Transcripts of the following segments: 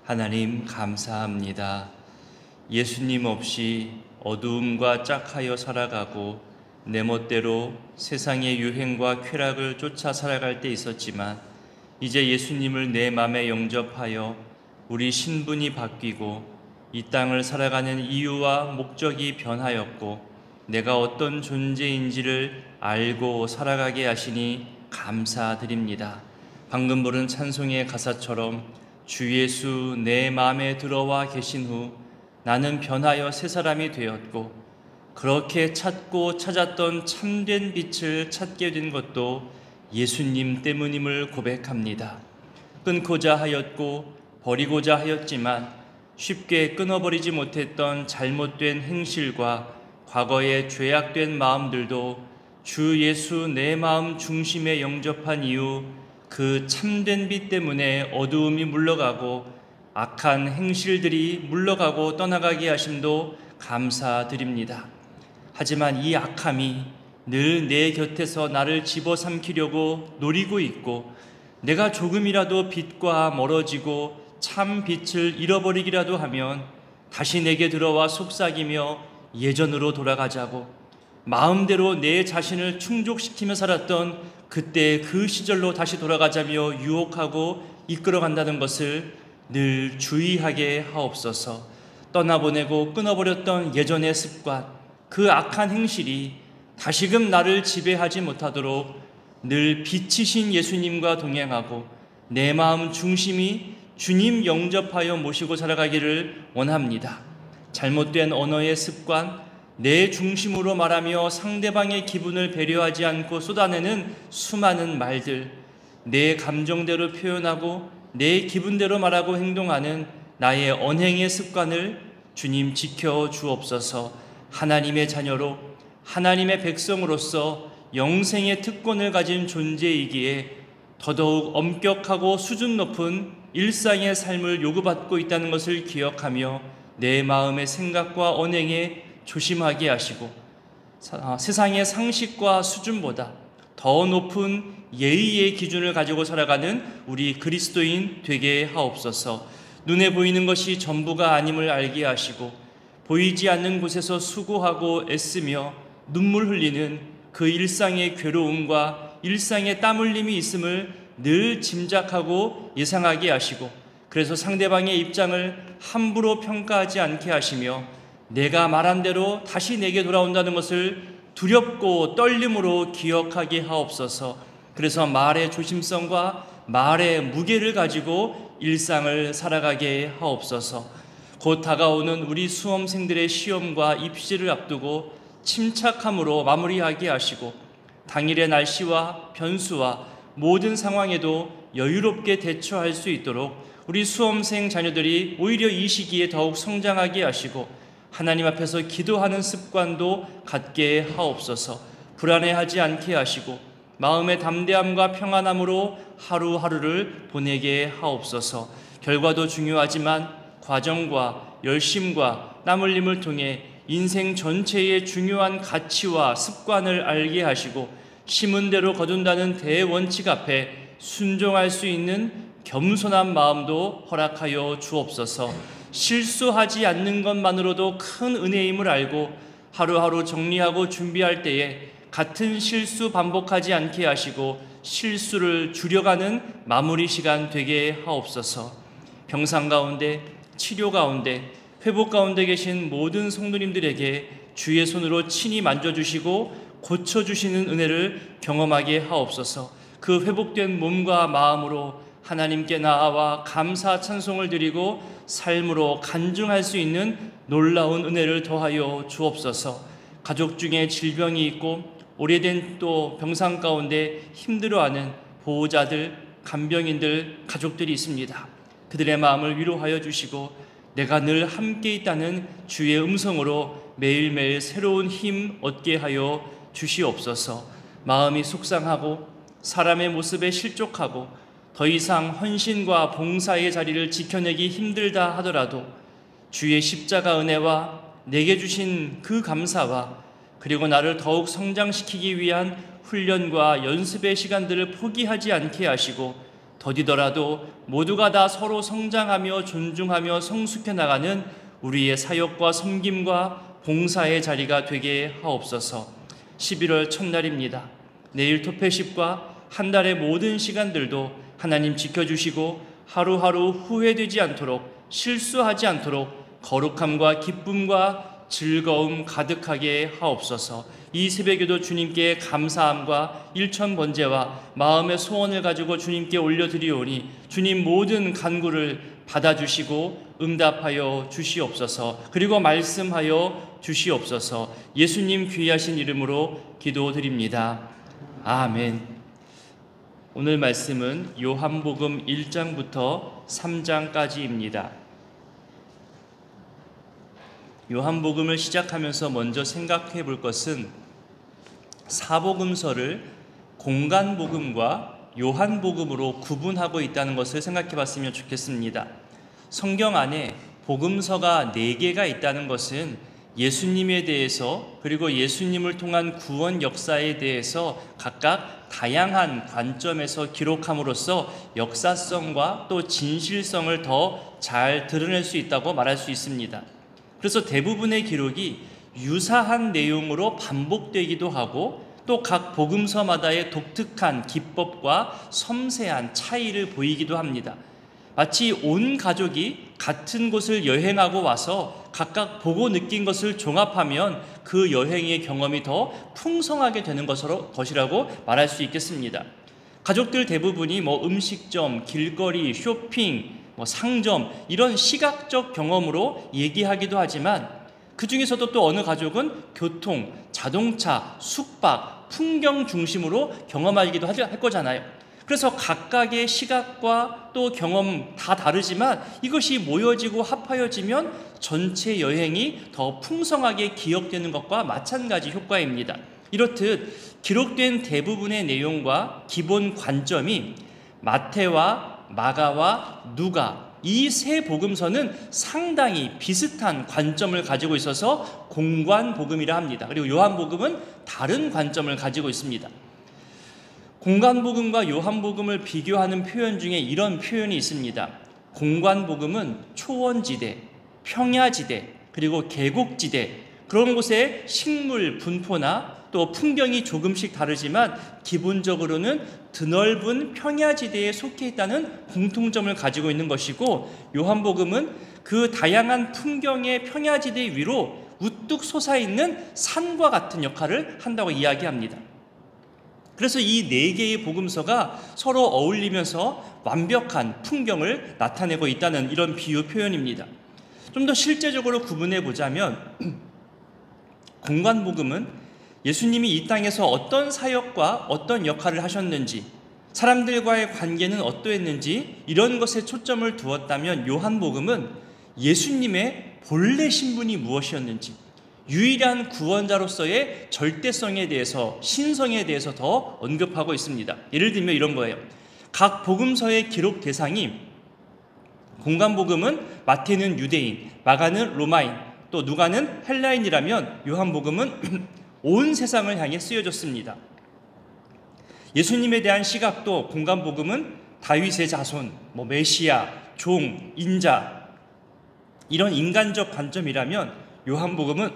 하나님 감사합니다. 예수님 없이 어두움과 짝하여 살아가고 내 멋대로 세상의 유행과 쾌락을 쫓아 살아갈 때 있었지만 이제 예수님을 내 맘에 영접하여 우리 신분이 바뀌고 이 땅을 살아가는 이유와 목적이 변하였고 내가 어떤 존재인지를 알고 살아가게 하시니 감사드립니다. 방금 부른 찬송의 가사처럼 주 예수 내 마음에 들어와 계신 후 나는 변하여 새 사람이 되었고 그렇게 찾고 찾았던 참된 빛을 찾게 된 것도 예수님 때문임을 고백합니다. 끊고자 하였고 버리고자 하였지만 쉽게 끊어버리지 못했던 잘못된 행실과 과거의 죄악된 마음들도 주 예수 내 마음 중심에 영접한 이후 그 참된 빛 때문에 어두움이 물러가고 악한 행실들이 물러가고 떠나가게 하심도 감사드립니다. 하지만 이 악함이 늘 내 곁에서 나를 집어삼키려고 노리고 있고 내가 조금이라도 빛과 멀어지고 참 빛을 잃어버리기라도 하면 다시 내게 들어와 속삭이며 예전으로 돌아가자고 마음대로 내 자신을 충족시키며 살았던 그때 그 시절로 다시 돌아가자며 유혹하고 이끌어간다는 것을 늘 주의하게 하옵소서. 떠나보내고 끊어버렸던 예전의 습관, 그 악한 행실이 다시금 나를 지배하지 못하도록 늘 빛이신 예수님과 동행하고 내 마음 중심이 주님 영접하여 모시고 살아가기를 원합니다. 잘못된 언어의 습관, 내 중심으로 말하며 상대방의 기분을 배려하지 않고 쏟아내는 수많은 말들, 내 감정대로 표현하고 내 기분대로 말하고 행동하는 나의 언행의 습관을 주님 지켜 주옵소서. 하나님의 자녀로 하나님의 백성으로서 영생의 특권을 가진 존재이기에 더더욱 엄격하고 수준 높은 일상의 삶을 요구받고 있다는 것을 기억하며 내 마음의 생각과 언행에 조심하게 하시고 세상의 상식과 수준보다 더 높은 예의의 기준을 가지고 살아가는 우리 그리스도인 되게 하옵소서. 눈에 보이는 것이 전부가 아님을 알게 하시고 보이지 않는 곳에서 수고하고 애쓰며 눈물 흘리는 그 일상의 괴로움과 일상의 땀 흘림이 있음을 늘 짐작하고 예상하게 하시고 그래서 상대방의 입장을 함부로 평가하지 않게 하시며 내가 말한 대로 다시 내게 돌아온다는 것을 두렵고 떨림으로 기억하게 하옵소서. 그래서 말의 조심성과 말의 무게를 가지고 일상을 살아가게 하옵소서. 곧 다가오는 우리 수험생들의 시험과 입시를 앞두고 침착함으로 마무리하게 하시고 당일의 날씨와 변수와 모든 상황에도 여유롭게 대처할 수 있도록 우리 수험생 자녀들이 오히려 이 시기에 더욱 성장하게 하시고 하나님 앞에서 기도하는 습관도 갖게 하옵소서. 불안해하지 않게 하시고 마음의 담대함과 평안함으로 하루하루를 보내게 하옵소서. 결과도 중요하지만 과정과 열심과 땀 흘림을 통해 인생 전체의 중요한 가치와 습관을 알게 하시고 심은 대로 거둔다는 대원칙 앞에 순종할 수 있는 겸손한 마음도 허락하여 주옵소서. 실수하지 않는 것만으로도 큰 은혜임을 알고 하루하루 정리하고 준비할 때에 같은 실수 반복하지 않게 하시고 실수를 줄여가는 마무리 시간 되게 하옵소서. 병상 가운데, 치료 가운데, 회복 가운데 계신 모든 성도님들에게 주의 손으로 친히 만져주시고 고쳐주시는 은혜를 경험하게 하옵소서. 그 회복된 몸과 마음으로 하나님께 나아와 감사 찬송을 드리고 삶으로 간증할 수 있는 놀라운 은혜를 더하여 주옵소서. 가족 중에 질병이 있고 오래된 또 병상 가운데 힘들어하는 보호자들, 간병인들, 가족들이 있습니다. 그들의 마음을 위로하여 주시고 내가 늘 함께 있다는 주의 음성으로 매일매일 새로운 힘 얻게 하여 주시옵소서. 마음이 속상하고 사람의 모습에 실족하고 더 이상 헌신과 봉사의 자리를 지켜내기 힘들다 하더라도 주의 십자가 은혜와 내게 주신 그 감사와 그리고 나를 더욱 성장시키기 위한 훈련과 연습의 시간들을 포기하지 않게 하시고 더디더라도 모두가 다 서로 성장하며 존중하며 성숙해 나가는 우리의 사역과 섬김과 봉사의 자리가 되게 하옵소서. 11월 첫날입니다. 내일 토페십과 한 달의 모든 시간들도 하나님 지켜주시고 하루하루 후회되지 않도록, 실수하지 않도록 거룩함과 기쁨과 즐거움 가득하게 하옵소서. 이 새벽에도 주님께 감사함과 일천번제와 마음의 소원을 가지고 주님께 올려드리오니 주님 모든 간구를 받아주시고 응답하여 주시옵소서. 그리고 말씀하여 주시옵소서. 예수님 귀하신 이름으로 기도드립니다. 아멘. 오늘 말씀은 요한복음 1장부터 3장까지입니다. 요한복음을 시작하면서 먼저 생각해 볼 것은 사복음서를 공간복음과 요한복음으로 구분하고 있다는 것을 생각해 봤으면 좋겠습니다. 성경 안에 복음서가 4개가 있다는 것은 예수님에 대해서 그리고 예수님을 통한 구원 역사에 대해서 각각 다양한 관점에서 기록함으로써 역사성과 또 진실성을 더 잘 드러낼 수 있다고 말할 수 있습니다. 그래서 대부분의 기록이 유사한 내용으로 반복되기도 하고 또 각 복음서마다의 독특한 기법과 섬세한 차이를 보이기도 합니다. 마치 온 가족이 같은 곳을 여행하고 와서 각각 보고 느낀 것을 종합하면 그 여행의 경험이 더 풍성하게 되는 것이라고 말할 수 있겠습니다. 가족들 대부분이 음식점, 길거리, 쇼핑, 상점 이런 시각적 경험으로 얘기하기도 하지만 그 중에서도 또 어느 가족은 교통, 자동차, 숙박, 풍경 중심으로 경험하기도 할 거잖아요. 그래서 각각의 시각과 또 경험 다 다르지만 이것이 모여지고 합하여지면 전체 여행이 더 풍성하게 기억되는 것과 마찬가지 효과입니다. 이렇듯 기록된 대부분의 내용과 기본 관점이 마태와 마가와 누가 이 세 복음서는 상당히 비슷한 관점을 가지고 있어서 공관복음이라 합니다. 그리고 요한복음은 다른 관점을 가지고 있습니다. 공관복음과 요한복음을 비교하는 표현 중에 이런 표현이 있습니다. 공관복음은 초원지대, 평야지대, 그리고 계곡지대 그런 곳에 식물 분포나 또 풍경이 조금씩 다르지만 기본적으로는 드넓은 평야지대에 속해 있다는 공통점을 가지고 있는 것이고 요한복음은 그 다양한 풍경의 평야지대 위로 우뚝 솟아있는 산과 같은 역할을 한다고 이야기합니다. 그래서 이 4개의 복음서가 서로 어울리면서 완벽한 풍경을 나타내고 있다는 이런 비유 표현입니다. 좀 더 실제적으로 구분해 보자면 공관복음은 예수님이 이 땅에서 어떤 사역과 어떤 역할을 하셨는지 사람들과의 관계는 어떠했는지 이런 것에 초점을 두었다면 요한복음은 예수님의 본래 신분이 무엇이었는지 유일한 구원자로서의 절대성에 대해서 신성에 대해서 더 언급하고 있습니다. 예를 들면 이런 거예요. 각 복음서의 기록 대상이 공관복음은 마태는 유대인, 마가는 로마인, 또 누가는 헬라인이라면 요한복음은 온 세상을 향해 쓰여졌습니다. 예수님에 대한 시각도 공관복음은 다윗의 자손, 메시아, 종, 인자 이런 인간적 관점이라면 요한복음은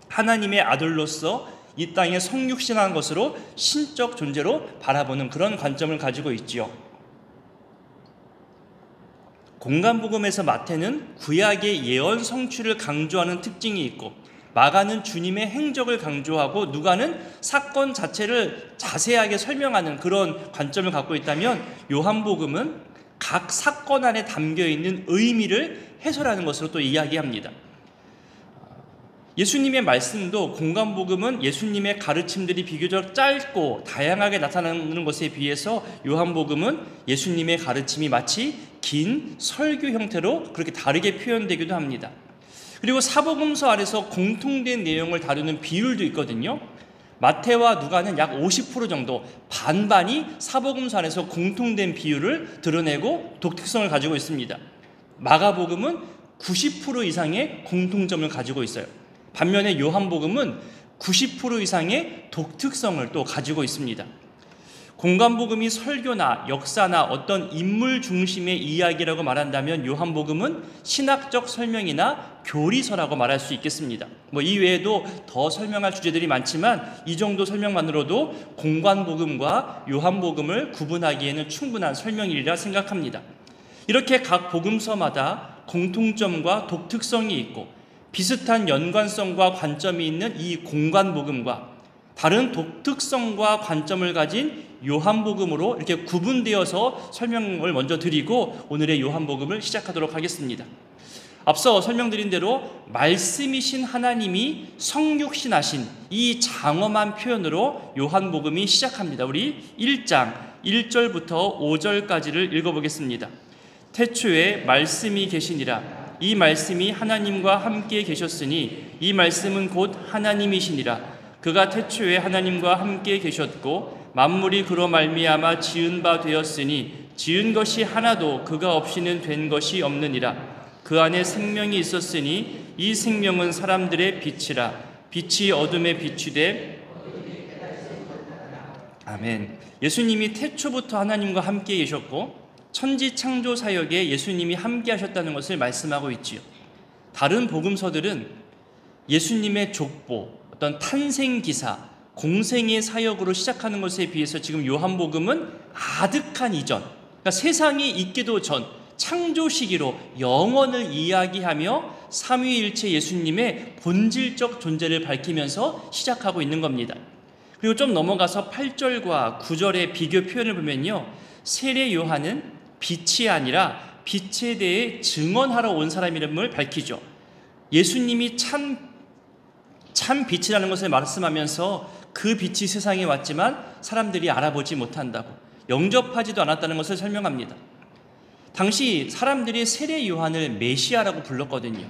하나님의 아들로서 이 땅에 성육신한 것으로 신적 존재로 바라보는 그런 관점을 가지고 있지요. 공관복음에서 마태는 구약의 예언 성취를 강조하는 특징이 있고 마가는 주님의 행적을 강조하고 누가는 사건 자체를 자세하게 설명하는 그런 관점을 갖고 있다면 요한복음은 각 사건 안에 담겨있는 의미를 해설하는 것으로 또 이야기합니다. 예수님의 말씀도 공관복음은 예수님의 가르침들이 비교적 짧고 다양하게 나타나는 것에 비해서 요한복음은 예수님의 가르침이 마치 긴 설교 형태로 그렇게 다르게 표현되기도 합니다. 그리고 사복음서 안에서 공통된 내용을 다루는 비율도 있거든요. 마태와 누가는 약 50% 정도 반반이 사복음서 안에서 공통된 비율을 드러내고 독특성을 가지고 있습니다. 마가복음은 90% 이상의 공통점을 가지고 있어요. 반면에 요한복음은 90% 이상의 독특성을 또 가지고 있습니다. 공관복음이 설교나 역사나 어떤 인물 중심의 이야기라고 말한다면 요한복음은 신학적 설명이나 교리서라고 말할 수 있겠습니다. 이 외에도 더 설명할 주제들이 많지만 이 정도 설명만으로도 공관복음과 요한복음을 구분하기에는 충분한 설명이라 생각합니다. 이렇게 각 복음서마다 공통점과 독특성이 있고 비슷한 연관성과 관점이 있는 이 공관복음과 다른 독특성과 관점을 가진 요한복음으로 이렇게 구분되어서 설명을 먼저 드리고 오늘의 요한복음을 시작하도록 하겠습니다. 앞서 설명드린 대로 말씀이신 하나님이 성육신하신 이 장엄한 표현으로 요한복음이 시작합니다. 우리 1장 1절부터 5절까지를 읽어보겠습니다. 태초에 말씀이 계시니라. 이 말씀이 하나님과 함께 계셨으니 이 말씀은 곧 하나님이시니라. 그가 태초에 하나님과 함께 계셨고 만물이 그로 말미암아 지은 바 되었으니 지은 것이 하나도 그가 없이는 된 것이 없느니라. 그 안에 생명이 있었으니 이 생명은 사람들의 빛이라. 빛이 어둠에 비추되 아멘. 예수님이 태초부터 하나님과 함께 계셨고 천지 창조 사역에 예수님이 함께 하셨다는 것을 말씀하고 있지요. 다른 복음서들은 예수님의 족보, 어떤 탄생 기사, 공생의 사역으로 시작하는 것에 비해서 지금 요한복음은 아득한 이전, 그러니까 세상이 있기도 전 창조 시기로 영원을 이야기하며 삼위일체 예수님의 본질적 존재를 밝히면서 시작하고 있는 겁니다. 그리고 좀 넘어가서 8절과 9절의 비교 표현을 보면요, 세례 요한은 빛이 아니라 빛에 대해 증언하러 온 사람임을 밝히죠. 예수님이 참 빛이라는 것을 말씀하면서 그 빛이 세상에 왔지만 사람들이 알아보지 못한다고, 영접하지도 않았다는 것을 설명합니다. 당시 사람들이 세례 요한을 메시아라고 불렀거든요.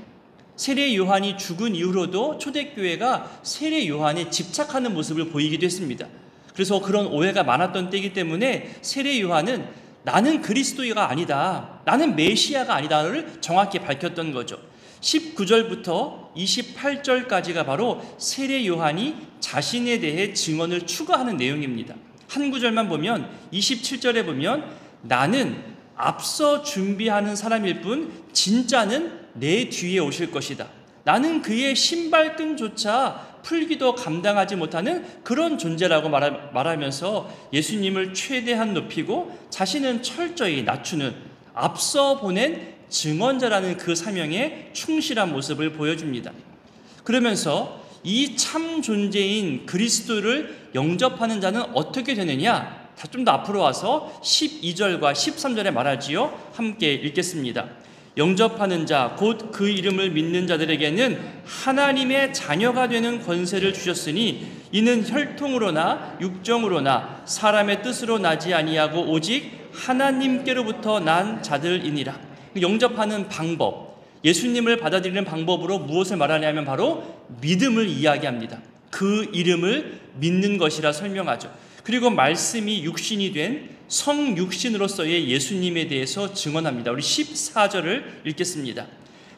세례 요한이 죽은 이후로도 초대교회가 세례 요한에 집착하는 모습을 보이기도 했습니다. 그래서 그런 오해가 많았던 때이기 때문에 세례 요한은 나는 그리스도가 아니다, 나는 메시아가 아니다를 정확히 밝혔던 거죠. 19절부터 28절까지가 바로 세례 요한이 자신에 대해 증언을 추가하는 내용입니다. 한 구절만 보면 27절에 보면 나는 앞서 준비하는 사람일 뿐 진짜는 내 뒤에 오실 것이다. 나는 그의 신발끈조차 풀기도 감당하지 못하는 그런 존재라고 말하면서 예수님을 최대한 높이고 자신은 철저히 낮추는 앞서 보낸 증언자라는 그 사명에 충실한 모습을 보여줍니다. 그러면서 이 참 존재인 그리스도를 영접하는 자는 어떻게 되느냐? 좀 더 앞으로 와서 12절과 13절에 말하지요. 함께 읽겠습니다. 영접하는 자 곧 그 이름을 믿는 자들에게는 하나님의 자녀가 되는 권세를 주셨으니 이는 혈통으로나 육정으로나 사람의 뜻으로 나지 아니하고 오직 하나님께로부터 난 자들이니라. 영접하는 방법, 예수님을 받아들이는 방법으로 무엇을 말하냐면 바로 믿음을 이야기합니다. 그 이름을 믿는 것이라 설명하죠. 그리고 말씀이 육신이 된 성육신으로서의 예수님에 대해서 증언합니다. 우리 14절을 읽겠습니다.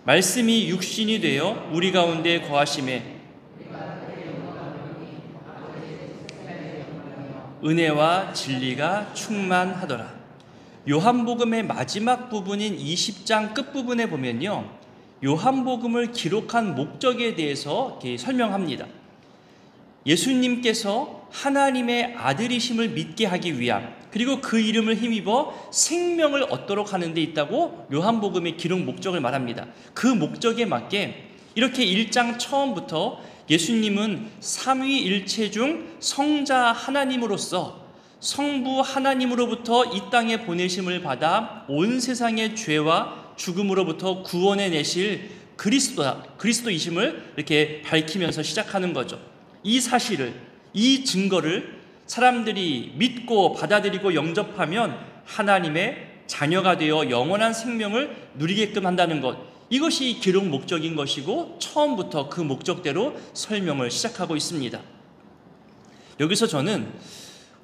말씀이 육신이 되어 우리 가운데 거하심에 은혜와 진리가 충만하더라. 요한복음의 마지막 부분인 20장 끝부분에 보면요, 요한복음을 기록한 목적에 대해서 설명합니다. 예수님께서 하나님의 아들이심을 믿게 하기 위함, 그리고 그 이름을 힘입어 생명을 얻도록 하는 데 있다고 요한복음의 기록 목적을 말합니다. 그 목적에 맞게 이렇게 1장 처음부터 예수님은 삼위일체 중 성자 하나님으로서 성부 하나님으로부터 이 땅에 보내심을 받아 온 세상의 죄와 죽음으로부터 구원해 내실 그리스도이심을 이렇게 밝히면서 시작하는 거죠. 이 사실을, 이 증거를 사람들이 믿고 받아들이고 영접하면 하나님의 자녀가 되어 영원한 생명을 누리게끔 한다는 것, 이것이 기록 목적인 것이고 처음부터 그 목적대로 설명을 시작하고 있습니다. 여기서 저는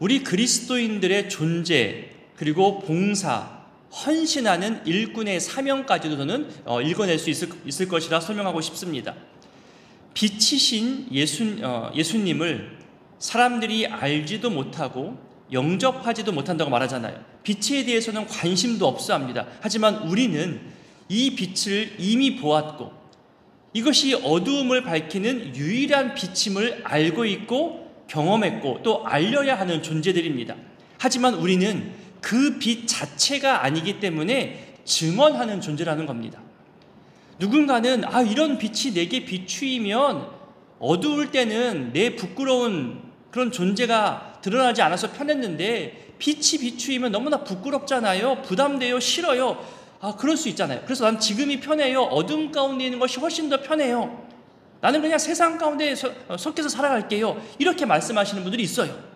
우리 그리스도인들의 존재, 그리고 봉사, 헌신하는 일꾼의 사명까지도 저는 읽어낼 수 있을 것이라 설명하고 싶습니다. 빛이신 예수님을 사람들이 알지도 못하고 영접하지도 못한다고 말하잖아요. 빛에 대해서는 관심도 없어 합니다. 하지만 우리는 이 빛을 이미 보았고 이것이 어두움을 밝히는 유일한 빛임을 알고 있고 경험했고 또 알려야 하는 존재들입니다. 하지만 우리는 그 빛 자체가 아니기 때문에 증언하는 존재라는 겁니다. 누군가는 이런 빛이 내게 비추이면 어두울 때는 내 부끄러운 그런 존재가 드러나지 않아서 편했는데 빛이 비추이면 너무나 부끄럽잖아요. 부담돼요. 싫어요. 그럴 수 있잖아요. 그래서 난 지금이 편해요. 어둠 가운데 있는 것이 훨씬 더 편해요. 나는 그냥 세상 가운데 섞여서 살아갈게요. 이렇게 말씀하시는 분들이 있어요.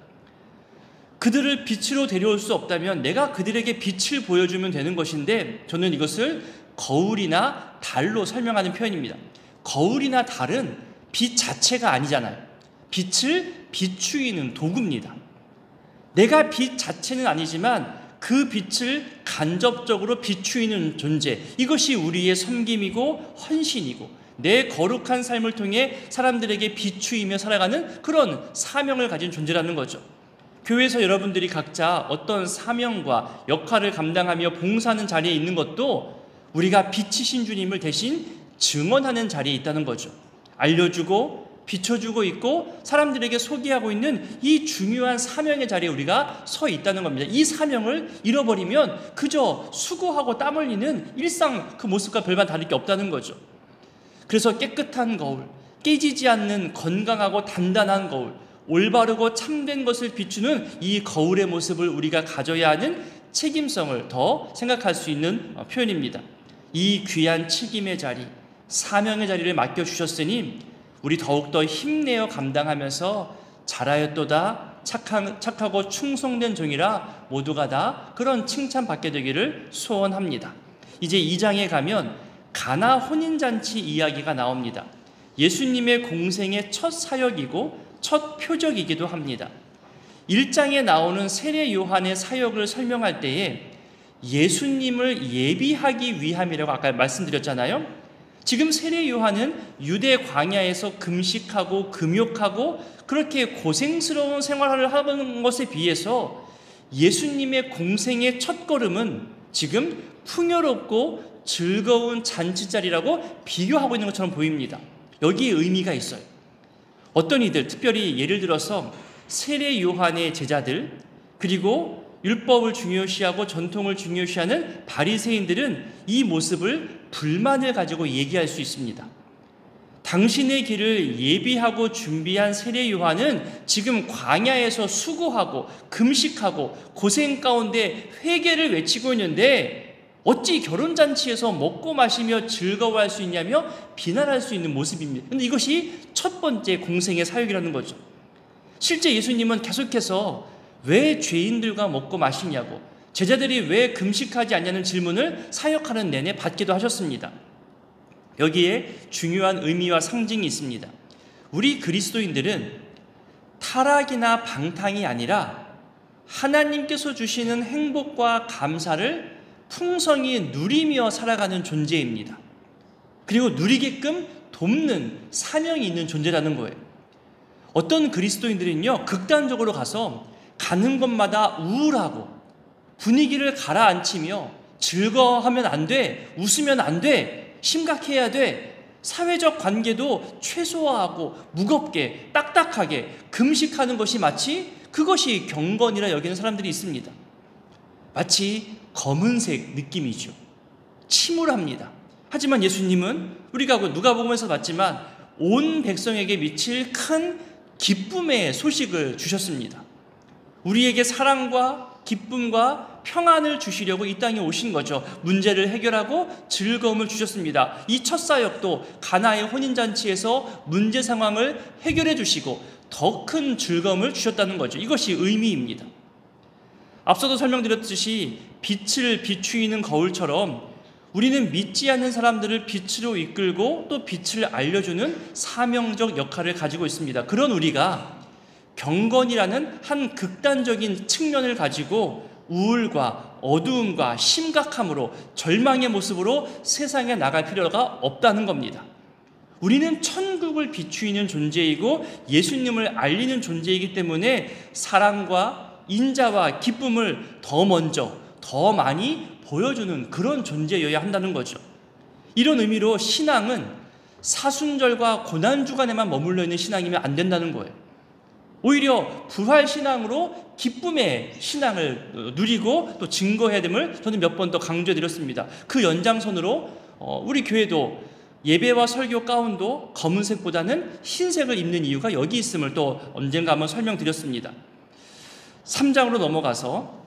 그들을 빛으로 데려올 수 없다면 내가 그들에게 빛을 보여주면 되는 것인데 저는 이것을 거울이나 달로 설명하는 표현입니다. 거울이나 달은 빛 자체가 아니잖아요. 빛을 비추이는 도구입니다. 내가 빛 자체는 아니지만 그 빛을 간접적으로 비추이는 존재, 이것이 우리의 섬김이고 헌신이고 내 거룩한 삶을 통해 사람들에게 비추이며 살아가는 그런 사명을 가진 존재라는 거죠. 교회에서 여러분들이 각자 어떤 사명과 역할을 감당하며 봉사하는 자리에 있는 것도 우리가 빛이신 주님을 대신 증언하는 자리에 있다는 거죠. 알려주고 비춰주고 있고 사람들에게 소개하고 있는 이 중요한 사명의 자리에 우리가 서 있다는 겁니다. 이 사명을 잃어버리면 그저 수고하고 땀 흘리는 일상 그 모습과 별반 다를 게 없다는 거죠. 그래서 깨끗한 거울, 깨지지 않는 건강하고 단단한 거울, 올바르고 참된 것을 비추는 이 거울의 모습을 우리가 가져야 하는 책임성을 더 생각할 수 있는 표현입니다. 이 귀한 책임의 자리, 사명의 자리를 맡겨주셨으니 우리 더욱더 힘내어 감당하면서 잘하였도다 착하고 충성된 종이라 모두가 다 그런 칭찬받게 되기를 소원합니다. 이제 2장에 가면 가나 혼인잔치 이야기가 나옵니다. 예수님의 공생의 첫 사역이고 첫 표적이기도 합니다. 1장에 나오는 세례 요한의 사역을 설명할 때에 예수님을 예비하기 위함이라고 아까 말씀드렸잖아요. 지금 세례 요한은 유대 광야에서 금식하고 금욕하고 그렇게 고생스러운 생활을 하는 것에 비해서 예수님의 공생의 첫걸음은 지금 풍요롭고 즐거운 잔치자리라고 비교하고 있는 것처럼 보입니다. 여기에 의미가 있어요. 어떤 이들, 특별히 예를 들어서 세례 요한의 제자들 그리고 율법을 중요시하고 전통을 중요시하는 바리새인들은 이 모습을 불만을 가지고 얘기할 수 있습니다. 당신의 길을 예비하고 준비한 세례 요한은 지금 광야에서 수고하고 금식하고 고생 가운데 회개를 외치고 있는데 어찌 결혼잔치에서 먹고 마시며 즐거워할 수 있냐며 비난할 수 있는 모습입니다. 그런데 이것이 첫 번째 공생의 사역이라는 거죠. 실제 예수님은 계속해서 왜 죄인들과 먹고 마시냐고 제자들이 왜 금식하지 않냐는 질문을 사역하는 내내 받기도 하셨습니다. 여기에 중요한 의미와 상징이 있습니다. 우리 그리스도인들은 타락이나 방탕이 아니라 하나님께서 주시는 행복과 감사를 풍성히 누리며 살아가는 존재입니다. 그리고 누리게끔 돕는 사명이 있는 존재라는 거예요. 어떤 그리스도인들은요, 극단적으로 가서 가는 곳마다 우울하고 분위기를 가라앉히며 즐거워하면 안 돼, 웃으면 안 돼, 심각해야 돼, 사회적 관계도 최소화하고 무겁게 딱딱하게 금식하는 것이 마치 그것이 경건이라 여기는 사람들이 있습니다. 마치 검은색 느낌이죠. 침울합니다. 하지만 예수님은 우리가 누가복음에서 봤지만 온 백성에게 미칠 큰 기쁨의 소식을 주셨습니다. 우리에게 사랑과 기쁨과 평안을 주시려고 이 땅에 오신 거죠. 문제를 해결하고 즐거움을 주셨습니다. 이 첫 사역도 가나의 혼인잔치에서 문제 상황을 해결해 주시고 더 큰 즐거움을 주셨다는 거죠. 이것이 의미입니다. 앞서도 설명드렸듯이 빛을 비추이는 거울처럼 우리는 믿지 않는 사람들을 빛으로 이끌고 또 빛을 알려주는 사명적 역할을 가지고 있습니다. 그런 우리가 경건이라는 한 극단적인 측면을 가지고 우울과 어두움과 심각함으로 절망의 모습으로 세상에 나갈 필요가 없다는 겁니다. 우리는 천국을 비추이는 존재이고 예수님을 알리는 존재이기 때문에 사랑과 인자와 기쁨을 더 먼저, 더 많이 보여주는 그런 존재여야 한다는 거죠. 이런 의미로 신앙은 사순절과 고난주간에만 머물러 있는 신앙이면 안 된다는 거예요. 오히려 부활신앙으로 기쁨의 신앙을 누리고 또 증거해야 됨을 저는 몇 번 더 강조해드렸습니다. 그 연장선으로 우리 교회도 예배와 설교 가운도 검은색보다는 흰색을 입는 이유가 여기 있음을 또 언젠가 한번 설명드렸습니다. 3장으로 넘어가서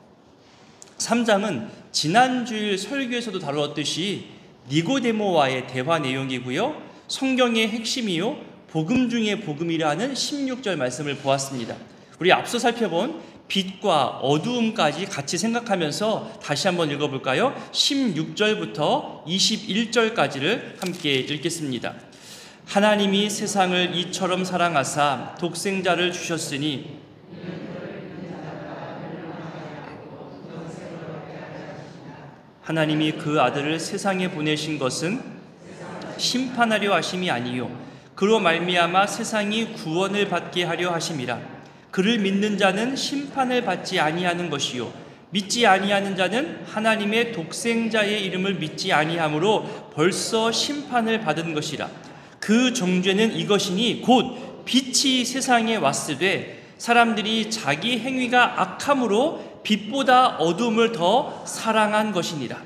3장은 지난주일 설교에서도 다루었듯이 니고데모와의 대화 내용이고요. 성경의 핵심이요, 복음 중의 복음이라는 16절 말씀을 보았습니다. 우리 앞서 살펴본 빛과 어두움까지 같이 생각하면서 다시 한번 읽어볼까요? 16절부터 21절까지를 함께 읽겠습니다. 하나님이 세상을 이처럼 사랑하사 독생자를 주셨으니 하나님이 그 아들을 세상에 보내신 것은 심판하려 하심이 아니요 그로 말미암아 세상이 구원을 받게 하려 하심이라. 그를 믿는 자는 심판을 받지 아니하는 것이요 믿지 아니하는 자는 하나님의 독생자의 이름을 믿지 아니하므로 벌써 심판을 받은 것이라. 그 정죄는 이것이니 곧 빛이 세상에 왔으되 사람들이 자기 행위가 악함으로 빛보다 어둠을 더 사랑한 것이니라.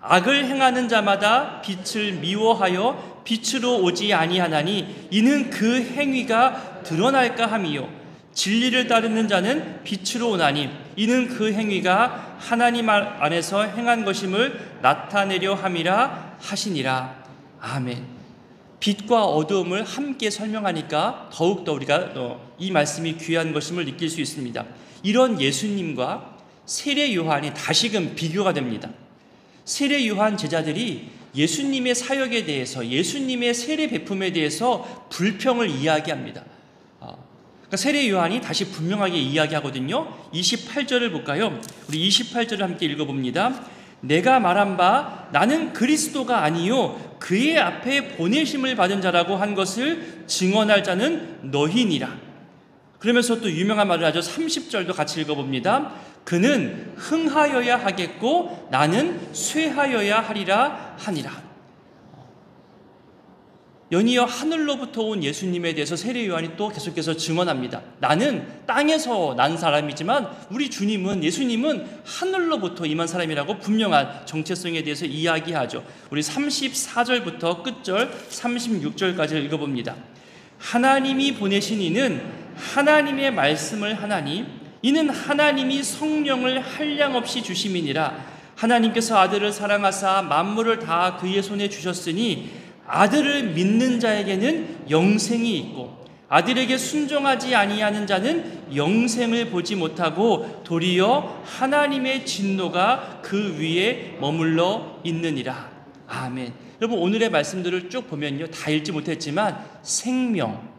악을 행하는 자마다 빛을 미워하여 빛으로 오지 아니하나니 이는 그 행위가 드러날까 함이요 진리를 따르는 자는 빛으로 오나니 이는 그 행위가 하나님 안에서 행한 것임을 나타내려 함이라 하시니라. 아멘. 빛과 어두움을 함께 설명하니까 더욱더 우리가 이 말씀이 귀한 것임을 느낄 수 있습니다. 이런 예수님과 세례 요한이 다시금 비교가 됩니다. 세례 요한 제자들이 예수님의 사역에 대해서, 예수님의 세례 베품에 대해서 불평을 이야기합니다. 그러니까 세례 요한이 다시 분명하게 이야기하거든요. 28절을 볼까요? 우리 28절을 함께 읽어봅니다. 내가 말한 바 나는 그리스도가 아니요 그의 앞에 보내심을 받은 자라고 한 것을 증언할 자는 너희니라. 그러면서 또 유명한 말을 하죠. 30절도 같이 읽어봅니다. 그는 흥하여야 하겠고 나는 쇠하여야 하리라 하니라. 연이어 하늘로부터 온 예수님에 대해서 세례 요한이 또 계속해서 증언합니다. 나는 땅에서 난 사람이지만 우리 주님은, 예수님은 하늘로부터 임한 사람이라고 분명한 정체성에 대해서 이야기하죠. 우리 34절부터 끝절 36절까지 읽어봅니다. 하나님이 보내신 이는 하나님의 말씀을 하나니 이는 하나님이 성령을 한량없이 주심이니라. 하나님께서 아들을 사랑하사 만물을 다 그의 손에 주셨으니 아들을 믿는 자에게는 영생이 있고 아들에게 순종하지 아니하는 자는 영생을 보지 못하고 도리어 하나님의 진노가 그 위에 머물러 있느니라. 아멘. 여러분 오늘의 말씀들을 쭉 보면요, 다 읽지 못했지만 생명,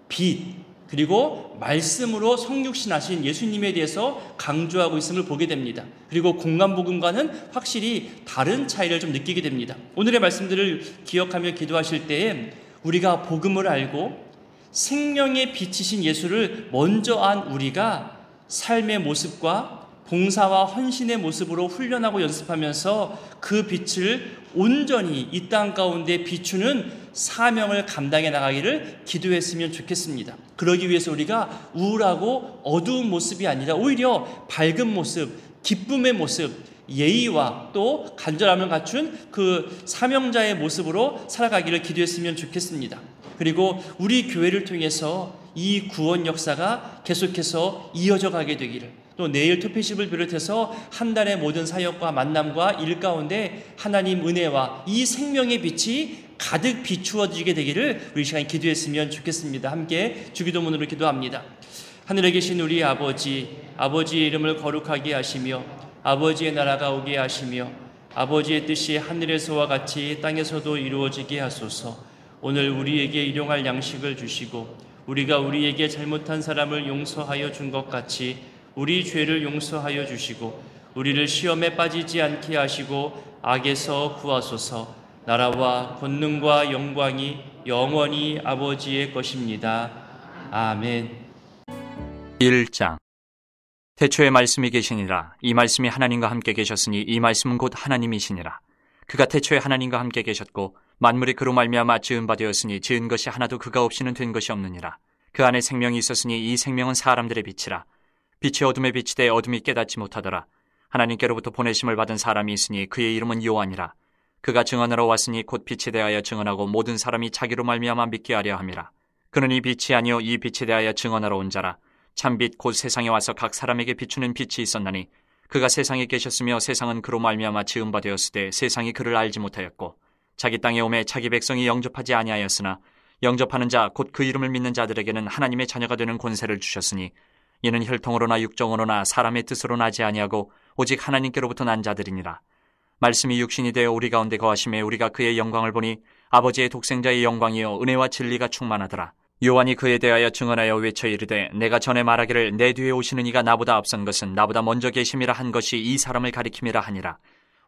빛, 그리고 말씀으로 성육신하신 예수님에 대해서 강조하고 있음을 보게 됩니다. 그리고 공간복음과는 확실히 다른 차이를 좀 느끼게 됩니다. 오늘의 말씀들을 기억하며 기도하실 때에 우리가 복음을 알고 생명의 빛이신 예수를 먼저 안 우리가 삶의 모습과 봉사와 헌신의 모습으로 훈련하고 연습하면서 그 빛을 온전히 이 땅 가운데 비추는 사명을 감당해 나가기를 기도했으면 좋겠습니다. 그러기 위해서 우리가 우울하고 어두운 모습이 아니라 오히려 밝은 모습, 기쁨의 모습, 예의와 또 간절함을 갖춘 그 사명자의 모습으로 살아가기를 기도했으면 좋겠습니다. 그리고 우리 교회를 통해서 이 구원 역사가 계속해서 이어져 가게 되기를, 또 내일 투피십을 비롯해서 한 달의 모든 사역과 만남과 일 가운데 하나님 은혜와 이 생명의 빛이 가득 비추어지게 되기를 우리 시간에 기도했으면 좋겠습니다. 함께 주기도문으로 기도합니다. 하늘에 계신 우리 아버지, 아버지의 이름을 거룩하게 하시며 아버지의 나라가 오게 하시며 아버지의 뜻이 하늘에서와 같이 땅에서도 이루어지게 하소서. 오늘 우리에게 일용할 양식을 주시고 우리가 우리에게 잘못한 사람을 용서하여 준 것 같이 우리 죄를 용서하여 주시고 우리를 시험에 빠지지 않게 하시고 악에서 구하소서. 나라와 권능과 영광이 영원히 아버지의 것입니다. 아멘. 1장 태초에 말씀이 계시니라. 이 말씀이 하나님과 함께 계셨으니 이 말씀은 곧 하나님이시니라. 그가 태초에 하나님과 함께 계셨고 만물이 그로 말미암아 지은 바 되었으니 지은 것이 하나도 그가 없이는 된 것이 없느니라. 그 안에 생명이 있었으니 이 생명은 사람들의 빛이라. 빛이 어둠에 비치되 어둠이 깨닫지 못하더라. 하나님께로부터 보내심을 받은 사람이 있으니 그의 이름은 요한이라. 그가 증언하러 왔으니 곧 빛에 대하여 증언하고 모든 사람이 자기로 말미암아 믿게 하려 함이라. 그는 이 빛이 아니요 이 빛에 대하여 증언하러 온 자라. 참빛 곧 세상에 와서 각 사람에게 비추는 빛이 있었나니 그가 세상에 계셨으며 세상은 그로 말미암아 지은 바 되었으되 세상이 그를 알지 못하였고 자기 땅에 오매 자기 백성이 영접하지 아니하였으나 영접하는 자 곧 그 이름을 믿는 자들에게는 하나님의 자녀가 되는 권세를 주셨으니 이는 혈통으로나 육정으로나 사람의 뜻으로 나지 아니하고 오직 하나님께로부터 난 자들이니라. 말씀이 육신이 되어 우리 가운데 거하심에 우리가 그의 영광을 보니 아버지의 독생자의 영광이요 은혜와 진리가 충만하더라. 요한이 그에 대하여 증언하여 외쳐 이르되 내가 전에 말하기를 내 뒤에 오시는 이가 나보다 앞선 것은 나보다 먼저 계심이라 한 것이 이 사람을 가리킴이라 하니라.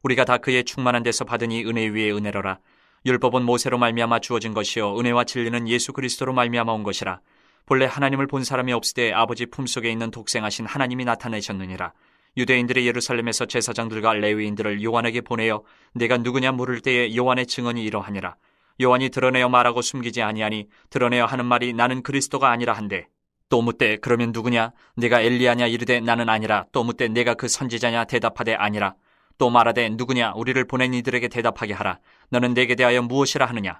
우리가 다 그의 충만한 데서 받으니 은혜 위에 은혜로라. 율법은 모세로 말미암아 주어진 것이요 은혜와 진리는 예수 그리스도로 말미암아 온 것이라. 본래 하나님을 본 사람이 없으되 아버지 품속에 있는 독생하신 하나님이 나타내셨느니라. 유대인들이 예루살렘에서 제사장들과 레위인들을 요한에게 보내어 내가 누구냐 물을 때에 요한의 증언이 이러하니라. 요한이 드러내어 말하고 숨기지 아니하니 드러내어 하는 말이 나는 그리스도가 아니라 한데 또 묻되 그러면 누구냐 내가 엘리야냐 이르되 나는 아니라 또 묻되 내가 그 선지자냐 대답하되 아니라 또 말하되 누구냐 우리를 보낸 이들에게 대답하게 하라. 너는 내게 대하여 무엇이라 하느냐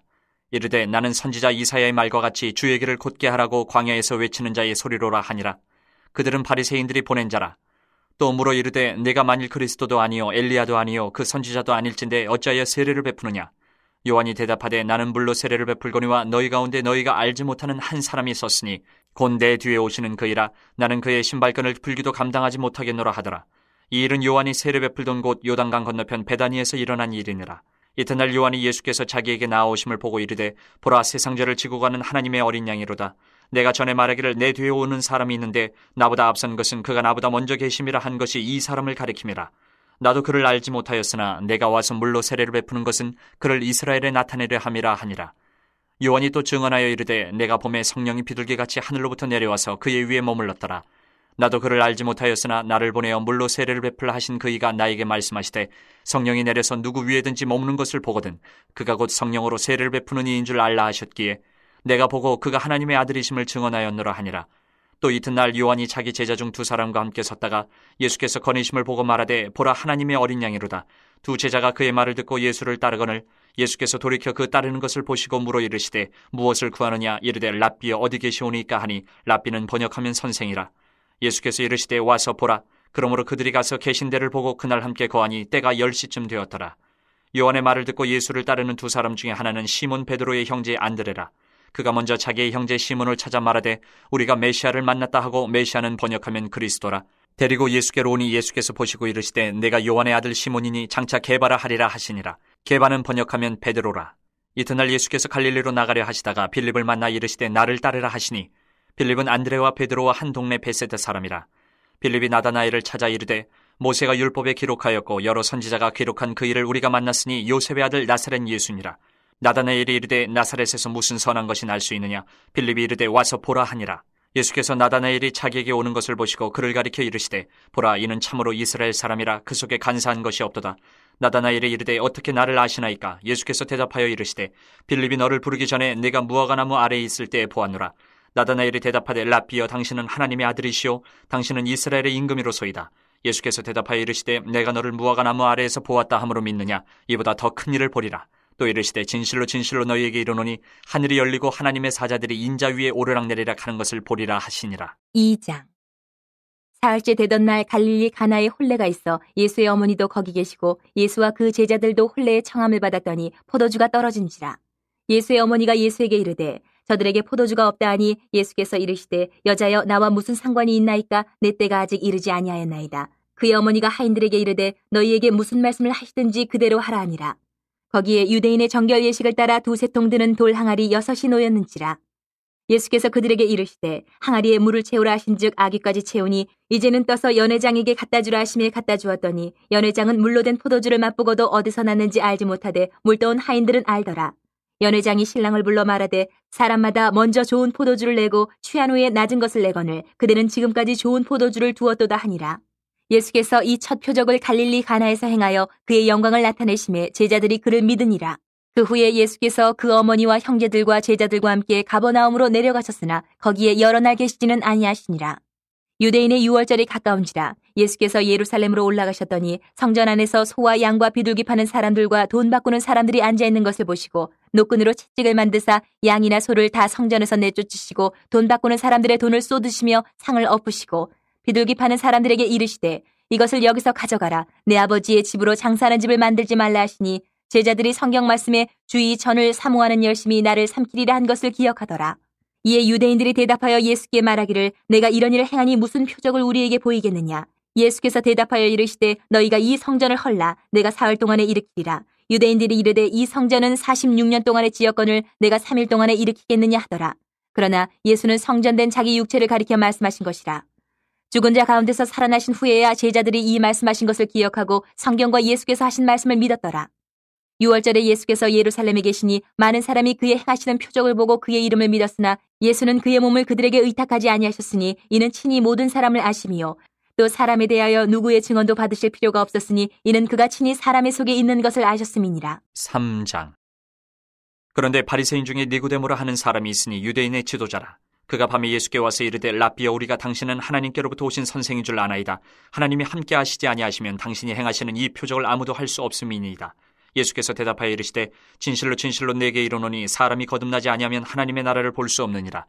이르되 나는 선지자 이사야의 말과 같이 주의 길을 곧게 하라고 광야에서 외치는 자의 소리로라 하니라. 그들은 바리새인들이 보낸 자라. 또 물어 이르되 내가 만일 그리스도도 아니요 엘리야도 아니요 그 선지자도 아닐진데 어찌하여 세례를 베푸느냐. 요한이 대답하되 나는 물로 세례를 베풀거니와 너희 가운데 너희가 알지 못하는 한 사람이 있었으니 곧 내 뒤에 오시는 그이라. 나는 그의 신발끈을 풀기도 감당하지 못하겠노라 하더라. 이 일은 요한이 세례 베풀던 곳 요단강 건너편 베다니에서 일어난 일이니라. 이튿날 요한이 예수께서 자기에게 나아오심을 보고 이르되 보라 세상죄를 지고 가는 하나님의 어린 양이로다. 내가 전에 말하기를 내 뒤에 오는 사람이 있는데 나보다 앞선 것은 그가 나보다 먼저 계심이라 한 것이 이 사람을 가리킴이라. 나도 그를 알지 못하였으나 내가 와서 물로 세례를 베푸는 것은 그를 이스라엘에 나타내려 함이라 하니라. 요한이 또 증언하여 이르되 내가 봄에 성령이 비둘기같이 하늘로부터 내려와서 그의 위에 머물렀더라. 나도 그를 알지 못하였으나 나를 보내어 물로 세례를 베풀라 하신 그이가 나에게 말씀하시되 성령이 내려서 누구 위에든지 머무는 것을 보거든 그가 곧 성령으로 세례를 베푸는 이인 줄 알라 하셨기에 내가 보고 그가 하나님의 아들이심을 증언하였노라 하니라. 또 이튿날 요한이 자기 제자 중 두 사람과 함께 섰다가 예수께서 거니심을 보고 말하되 보라 하나님의 어린 양이로다. 두 제자가 그의 말을 듣고 예수를 따르거늘 예수께서 돌이켜 그 따르는 것을 보시고 물어 이르시되 무엇을 구하느냐 이르되 랍비여 어디 계시오니까 하니 랍비는 번역하면 선생이라. 예수께서 이르시되 와서 보라. 그러므로 그들이 가서 계신 데를 보고 그날 함께 거하니 때가 10시쯤 되었더라. 요한의 말을 듣고 예수를 따르는 두 사람 중에 하나는 시몬 베드로의 형제 안드레라. 그가 먼저 자기의 형제 시몬을 찾아 말하되 우리가 메시아를 만났다 하고 메시아는 번역하면 그리스도라. 데리고 예수께로 오니 예수께서 보시고 이르시되 내가 요한의 아들 시몬이니 장차 게바라 하리라 하시니라. 게바는 번역하면 베드로라. 이튿날 예수께서 갈릴리로 나가려 하시다가 빌립을 만나 이르시되 나를 따르라 하시니 빌립은 안드레와 베드로와 한 동네 베세다 사람이라. 빌립이 나다나엘을 찾아 이르되 모세가 율법에 기록하였고 여러 선지자가 기록한 그 일을 우리가 만났으니 요셉의 아들 나사렛 예수니라. 나다나엘이 이르되 나사렛에서 무슨 선한 것이 날 수 있느냐. 빌립이 이르되 와서 보라 하니라. 예수께서 나다나엘이 자기에게 오는 것을 보시고 그를 가리켜 이르시되 보라 이는 참으로 이스라엘 사람이라 그 속에 간사한 것이 없도다. 나다나엘이 이르되 어떻게 나를 아시나이까. 예수께서 대답하여 이르시되 빌립이 너를 부르기 전에 내가 무화과나무 아래에 있을 때에 보았노라. 나다나엘이 대답하되 랍비여 당신은 하나님의 아들이시오 당신은 이스라엘의 임금이로소이다. 예수께서 대답하여 이르시되 내가 너를 무화과나무 아래에서 보았다 함으로 믿느냐. 이보다 더 큰 일을 보리라. 또 이르시되 진실로 진실로 너희에게 이르노니 하늘이 열리고 하나님의 사자들이 인자 위에 오르락내리락 하는 것을 보리라 하시니라. 2장. 사흘째 되던 날 갈릴리 가나에 혼례가 있어 예수의 어머니도 거기 계시고 예수와 그 제자들도 혼례의 청함을 받았더니 포도주가 떨어진지라. 예수의 어머니가 예수에게 이르되 저들에게 포도주가 없다 하니 예수께서 이르시되 여자여 나와 무슨 상관이 있나이까. 내 때가 아직 이르지 아니하였나이다. 그의 어머니가 하인들에게 이르되 너희에게 무슨 말씀을 하시든지 그대로 하라 하니라. 거기에 유대인의 정결 예식을 따라 두세 통 드는 돌 항아리 6이 놓였는지라. 예수께서 그들에게 이르시되 항아리에 물을 채우라 하신즉 아귀까지 채우니 이제는 떠서 연회장에게 갖다 주라 하심에 갖다 주었더니 연회장은 물로 된 포도주를 맛보고도 어디서 났는지 알지 못하되 물떠온 하인들은 알더라. 연회장이 신랑을 불러 말하되 사람마다 먼저 좋은 포도주를 내고 취한 후에 낮은 것을 내거늘 그대는 지금까지 좋은 포도주를 두었도다 하니라. 예수께서 이 첫 표적을 갈릴리 가나에서 행하여 그의 영광을 나타내심에 제자들이 그를 믿으니라. 그 후에 예수께서 그 어머니와 형제들과 제자들과 함께 가버나움으로 내려가셨으나 거기에 여러 날 계시지는 아니하시니라. 유대인의 유월절이 가까운지라 예수께서 예루살렘으로 올라가셨더니 성전 안에서 소와 양과 비둘기 파는 사람들과 돈 바꾸는 사람들이 앉아있는 것을 보시고 노끈으로 채찍을 만드사 양이나 소를 다 성전에서 내쫓으시고 돈 바꾸는 사람들의 돈을 쏟으시며 상을 엎으시고 비둘기 파는 사람들에게 이르시되 이것을 여기서 가져가라. 내 아버지의 집으로 장사하는 집을 만들지 말라 하시니 제자들이 성경 말씀에 주의 전을 사모하는 열심히 나를 삼키리라 한 것을 기억하더라. 이에 유대인들이 대답하여 예수께 말하기를 내가 이런 일을 행하니 무슨 표적을 우리에게 보이겠느냐. 예수께서 대답하여 이르시되 너희가 이 성전을 헐라. 내가 사흘 동안에 일으키리라. 유대인들이 이르되 이 성전은 46년 동안의 지역건을 내가 3일 동안에 일으키겠느냐 하더라. 그러나 예수는 성전된 자기 육체를 가리켜 말씀하신 것이라. 죽은 자 가운데서 살아나신 후에야 제자들이 이 말씀하신 것을 기억하고 성경과 예수께서 하신 말씀을 믿었더라. 6월절에 예수께서 예루살렘에 계시니 많은 사람이 그의 행하시는 표적을 보고 그의 이름을 믿었으나 예수는 그의 몸을 그들에게 의탁하지 아니하셨으니 이는 친히 모든 사람을 아심이요 또 사람에 대하여 누구의 증언도 받으실 필요가 없었으니 이는 그가 친히 사람의 속에 있는 것을 아셨음이니라. 3장. 그런데 바리새인 중에 니고데모라 하는 사람이 있으니 유대인의 지도자라. 그가 밤에 예수께 와서 이르되 라삐여 우리가 당신은 하나님께로부터 오신 선생인 줄 아나이다. 하나님이 함께 하시지 아니하시면 당신이 행하시는 이 표적을 아무도 할 수 없음이니이다. 예수께서 대답하여 이르시되 진실로 진실로 내게 이르노니 사람이 거듭나지 아니하면 하나님의 나라를 볼 수 없느니라.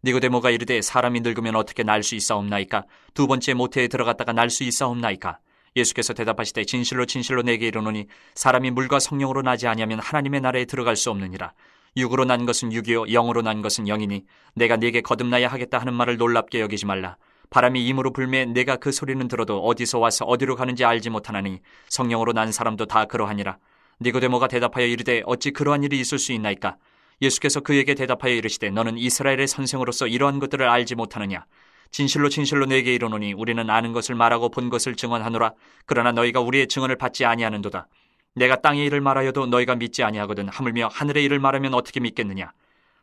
니고데모가 이르되 사람이 늙으면 어떻게 날 수 있사옵나이까? 두 번째 모태에 들어갔다가 날 수 있사옵나이까? 예수께서 대답하시되 진실로 진실로 내게 이르노니 사람이 물과 성령으로 나지 아니하면 하나님의 나라에 들어갈 수 없느니라. 육으로 난 것은 육이요 영으로 난 것은 영이니 내가 네게 거듭나야 하겠다 하는 말을 놀랍게 여기지 말라. 바람이 임으로 불매 내가 그 소리는 들어도 어디서 와서 어디로 가는지 알지 못하나니 성령으로 난 사람도 다 그러하니라. 니고데모가 대답하여 이르되 어찌 그러한 일이 있을 수 있나이까? 예수께서 그에게 대답하여 이르시되 너는 이스라엘의 선생으로서 이러한 것들을 알지 못하느냐? 진실로 진실로 내게 이르노니 우리는 아는 것을 말하고 본 것을 증언하노라. 그러나 너희가 우리의 증언을 받지 아니하는도다. 내가 땅의 일을 말하여도 너희가 믿지 아니하거든 하물며 하늘의 일을 말하면 어떻게 믿겠느냐?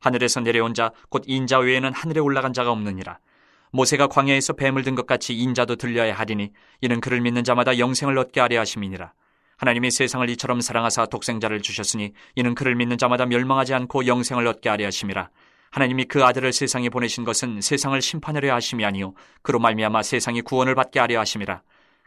하늘에서 내려온 자 곧 인자 외에는 하늘에 올라간 자가 없느니라. 모세가 광야에서 뱀을 든 것 같이 인자도 들려야 하리니 이는 그를 믿는 자마다 영생을 얻게 하려 하심이니라. 하나님이 세상을 이처럼 사랑하사 독생자를 주셨으니 이는 그를 믿는 자마다 멸망하지 않고 영생을 얻게 하려 하심이라. 하나님이 그 아들을 세상에 보내신 것은 세상을 심판하려 하심이 아니요 그로 말미암아 세상이 구원을 받게 하려 하심이라.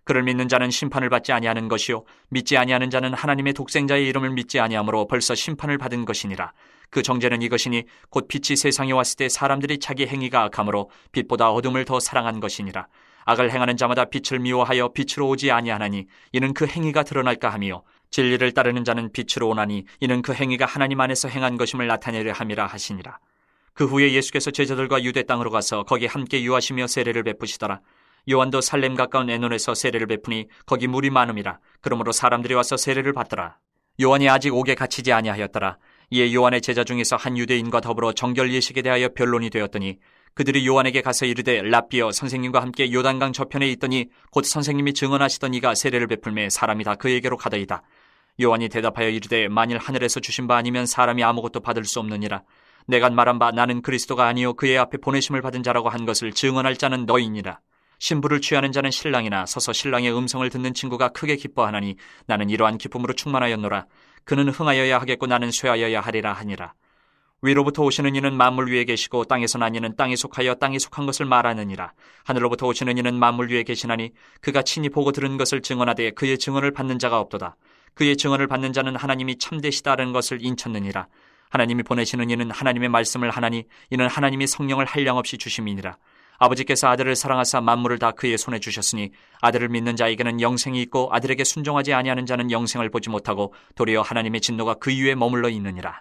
그를 믿는 자는 심판을 받지 아니하는 것이요 믿지 아니하는 자는 하나님의 독생자의 이름을 믿지 아니하므로 벌써 심판을 받은 것이니라. 그 정죄는 이것이니 곧 빛이 세상에 왔을 때 사람들이 자기 행위가 악함으로 빛보다 어둠을 더 사랑한 것이니라. 악을 행하는 자마다 빛을 미워하여 빛으로 오지 아니하나니 이는 그 행위가 드러날까 하며 진리를 따르는 자는 빛으로 오나니 이는 그 행위가 하나님 안에서 행한 것임을 나타내려 함이라 하시니라. 그 후에 예수께서 제자들과 유대 땅으로 가서 거기 함께 유하시며 세례를 베푸시더라. 요한도 살렘 가까운 에논에서 세례를 베푸니 거기 물이 많음이라. 그러므로 사람들이 와서 세례를 받더라. 요한이 아직 옥에 갇히지 아니하였더라. 이에 요한의 제자 중에서 한 유대인과 더불어 정결 예식에 대하여 변론이 되었더니 그들이 요한에게 가서 이르되 라삐여 선생님과 함께 요단강 저편에 있더니 곧 선생님이 증언하시던 이가 세례를 베풀매 사람이 다 그에게로 가더이다. 요한이 대답하여 이르되 만일 하늘에서 주신 바 아니면 사람이 아무것도 받을 수 없느니라. 내가 말한 바 나는 그리스도가 아니요 그의 앞에 보내심을 받은 자라고 한 것을 증언할 자는 너희니라. 신부를 취하는 자는 신랑이나 서서 신랑의 음성을 듣는 친구가 크게 기뻐하나니 나는 이러한 기쁨으로 충만하였노라. 그는 흥하여야 하겠고 나는 쇠하여야 하리라 하니라. 위로부터 오시는 이는 만물 위에 계시고 땅에서 난 이는 땅에 속하여 땅에 속한 것을 말하느니라. 하늘로부터 오시는 이는 만물 위에 계시나니 그가 친히 보고 들은 것을 증언하되 그의 증언을 받는 자가 없도다. 그의 증언을 받는 자는 하나님이 참되시다는 것을 인쳤느니라. 하나님이 보내시는 이는 하나님의 말씀을 하나니 이는 하나님이 성령을 한량없이 주심이니라. 아버지께서 아들을 사랑하사 만물을 다 그의 손에 주셨으니 아들을 믿는 자에게는 영생이 있고 아들에게 순종하지 아니하는 자는 영생을 보지 못하고 도리어 하나님의 진노가 그 위에 머물러 있느니라.